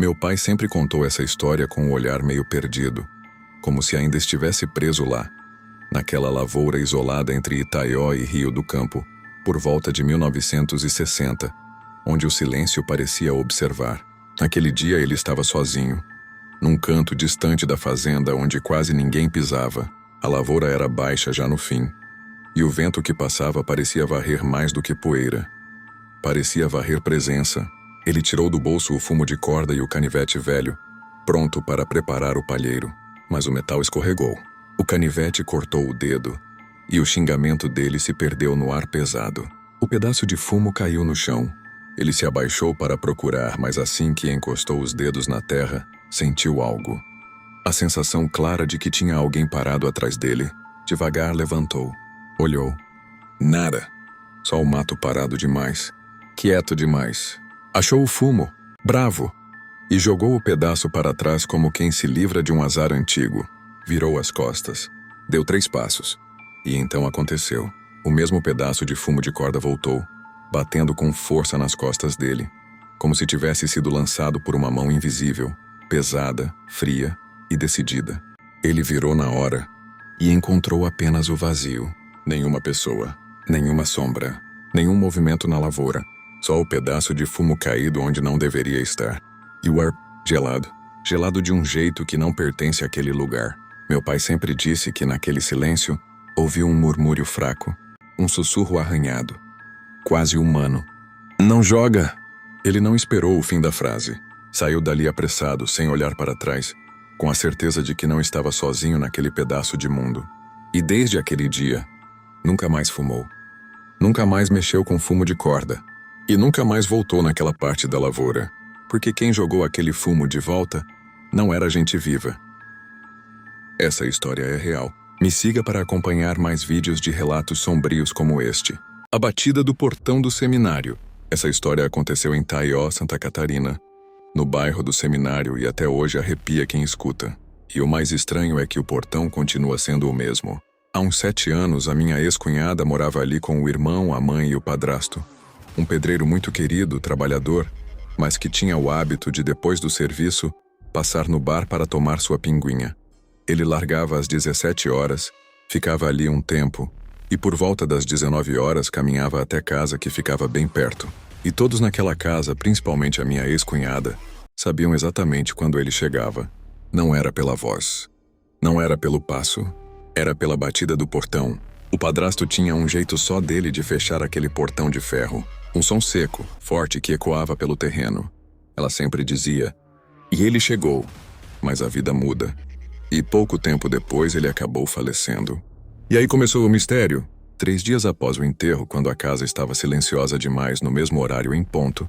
Meu pai sempre contou essa história com um olhar meio perdido, como se ainda estivesse preso lá, naquela lavoura isolada entre Itaió e Rio do Campo, por volta de 1960, onde o silêncio parecia observar. Naquele dia ele estava sozinho, num canto distante da fazenda onde quase ninguém pisava. A lavoura era baixa já no fim, e o vento que passava parecia varrer mais do que poeira. Parecia varrer presença. Ele tirou do bolso o fumo de corda e o canivete velho, pronto para preparar o palheiro, mas o metal escorregou. O canivete cortou o dedo, e o xingamento dele se perdeu no ar pesado. O pedaço de fumo caiu no chão. Ele se abaixou para procurar, mas assim que encostou os dedos na terra, sentiu algo. A sensação clara de que tinha alguém parado atrás dele. Devagar levantou. Olhou. Nada. Só o mato parado demais. Quieto demais. Achou o fumo, bravo, e jogou o pedaço para trás como quem se livra de um azar antigo. Virou as costas. Deu 3 passos. E então aconteceu. O mesmo pedaço de fumo de corda voltou, batendo com força nas costas dele, como se tivesse sido lançado por uma mão invisível, pesada, fria e decidida. Ele virou na hora e encontrou apenas o vazio. Nenhuma pessoa, nenhuma sombra, nenhum movimento na lavoura. Só o pedaço de fumo caído onde não deveria estar. E o ar gelado. Gelado de um jeito que não pertence àquele lugar. Meu pai sempre disse que naquele silêncio ouviu um murmúrio fraco, um sussurro arranhado, quase humano. Não joga! Ele não esperou o fim da frase. Saiu dali apressado, sem olhar para trás, com a certeza de que não estava sozinho naquele pedaço de mundo. E desde aquele dia, nunca mais fumou. Nunca mais mexeu com fumo de corda. E nunca mais voltou naquela parte da lavoura, porque quem jogou aquele fumo de volta não era gente viva. Essa história é real. Me siga para acompanhar mais vídeos de relatos sombrios como este. A batida do portão do seminário. Essa história aconteceu em Itaió, Santa Catarina, no bairro do seminário, e até hoje arrepia quem escuta. E o mais estranho é que o portão continua sendo o mesmo. Há uns 7 anos, a minha ex-cunhada morava ali com o irmão, a mãe e o padrasto. Um pedreiro muito querido, trabalhador, mas que tinha o hábito de, depois do serviço, passar no bar para tomar sua pinguinha. Ele largava às 17 horas, ficava ali um tempo, e por volta das 19 horas caminhava até casa, que ficava bem perto. E todos naquela casa, principalmente a minha ex-cunhada, sabiam exatamente quando ele chegava. Não era pela voz, não era pelo passo, era pela batida do portão. O padrasto tinha um jeito só dele de fechar aquele portão de ferro. Um som seco, forte, que ecoava pelo terreno. Ela sempre dizia: "E ele chegou." Mas a vida muda. E pouco tempo depois ele acabou falecendo. E aí começou o mistério. 3 dias após o enterro, quando a casa estava silenciosa demais, no mesmo horário em ponto,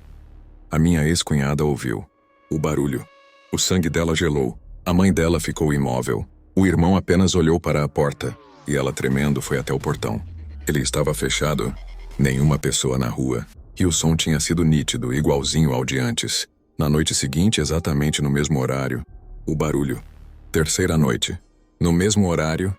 a minha ex-cunhada ouviu o barulho. O sangue dela gelou. A mãe dela ficou imóvel. O irmão apenas olhou para a porta, e ela, tremendo, foi até o portão. Ele estava fechado. Nenhuma pessoa na rua. E o som tinha sido nítido, igualzinho ao de antes. Na noite seguinte, exatamente no mesmo horário, o barulho. 3ª noite. No mesmo horário,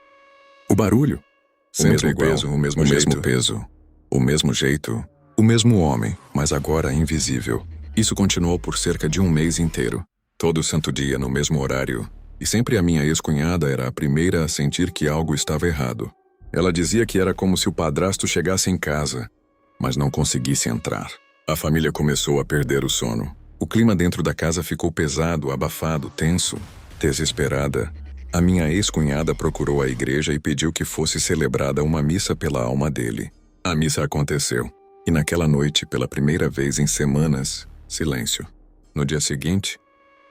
o barulho. Sempre igual, o mesmo peso, o mesmo jeito, o mesmo homem, mas agora invisível. Isso continuou por cerca de um mês inteiro. Todo santo dia, no mesmo horário. E sempre a minha ex-cunhada era a primeira a sentir que algo estava errado. Ela dizia que era como se o padrasto chegasse em casa, mas não conseguisse entrar. A família começou a perder o sono. O clima dentro da casa ficou pesado, abafado, tenso. Desesperada, a minha ex-cunhada procurou a igreja e pediu que fosse celebrada uma missa pela alma dele. A missa aconteceu, e naquela noite, pela primeira vez em semanas, silêncio. No dia seguinte,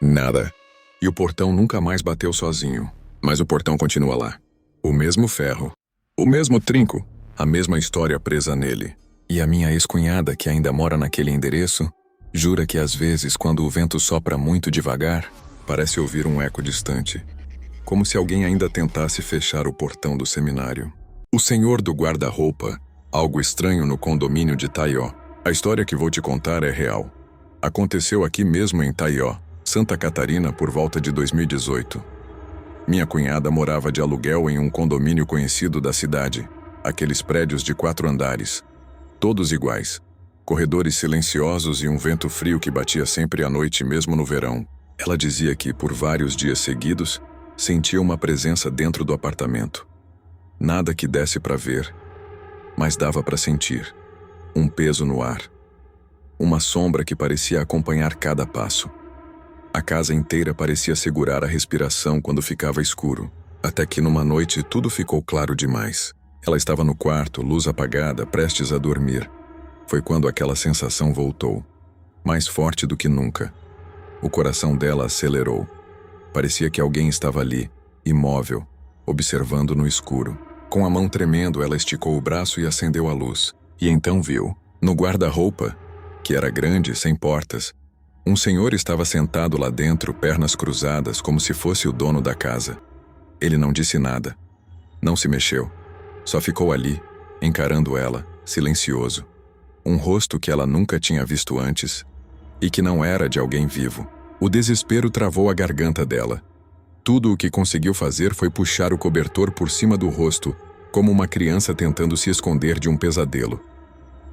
nada. E o portão nunca mais bateu sozinho. Mas o portão continua lá. O mesmo ferro. O mesmo trinco. A mesma história presa nele. E a minha ex-cunhada, que ainda mora naquele endereço, jura que às vezes, quando o vento sopra muito devagar, parece ouvir um eco distante, como se alguém ainda tentasse fechar o portão do seminário. O senhor do guarda-roupa, algo estranho no condomínio de Itaió. A história que vou te contar é real. Aconteceu aqui mesmo em Itaió, Santa Catarina, por volta de 2018. Minha cunhada morava de aluguel em um condomínio conhecido da cidade, aqueles prédios de 4 andares, todos iguais. Corredores silenciosos e um vento frio que batia sempre à noite, mesmo no verão. Ela dizia que, por vários dias seguidos, sentia uma presença dentro do apartamento. Nada que desse para ver, mas dava para sentir. Um peso no ar. Uma sombra que parecia acompanhar cada passo. A casa inteira parecia segurar a respiração quando ficava escuro, até que numa noite tudo ficou claro demais. Ela estava no quarto, luz apagada, prestes a dormir. Foi quando aquela sensação voltou, mais forte do que nunca. O coração dela acelerou. Parecia que alguém estava ali, imóvel, observando no escuro. Com a mão tremendo, ela esticou o braço e acendeu a luz. E então viu, no guarda-roupa, que era grande, sem portas, um senhor estava sentado lá dentro, pernas cruzadas, como se fosse o dono da casa. Ele não disse nada. Não se mexeu. Só ficou ali, encarando ela, silencioso. Um rosto que ela nunca tinha visto antes e que não era de alguém vivo. O desespero travou a garganta dela. Tudo o que conseguiu fazer foi puxar o cobertor por cima do rosto, como uma criança tentando se esconder de um pesadelo.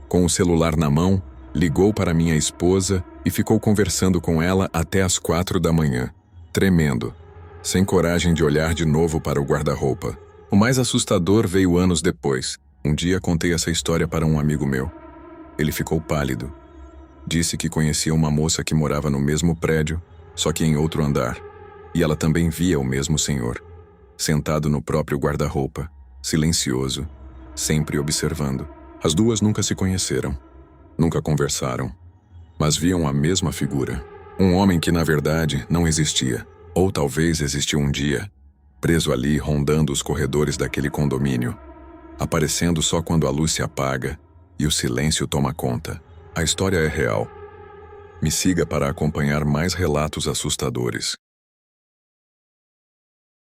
Com o celular na mão, ligou para minha esposa e ficou conversando com ela até às 4 da manhã, tremendo, sem coragem de olhar de novo para o guarda-roupa. O mais assustador veio anos depois. Um dia contei essa história para um amigo meu. Ele ficou pálido. Disse que conhecia uma moça que morava no mesmo prédio, só que em outro andar. E ela também via o mesmo senhor, sentado no próprio guarda-roupa, silencioso, sempre observando. As duas nunca se conheceram, nunca conversaram, mas viam a mesma figura. Um homem que, na verdade, não existia, ou talvez existiu um dia, preso ali rondando os corredores daquele condomínio, aparecendo só quando a luz se apaga e o silêncio toma conta. A história é real. Me siga para acompanhar mais relatos assustadores.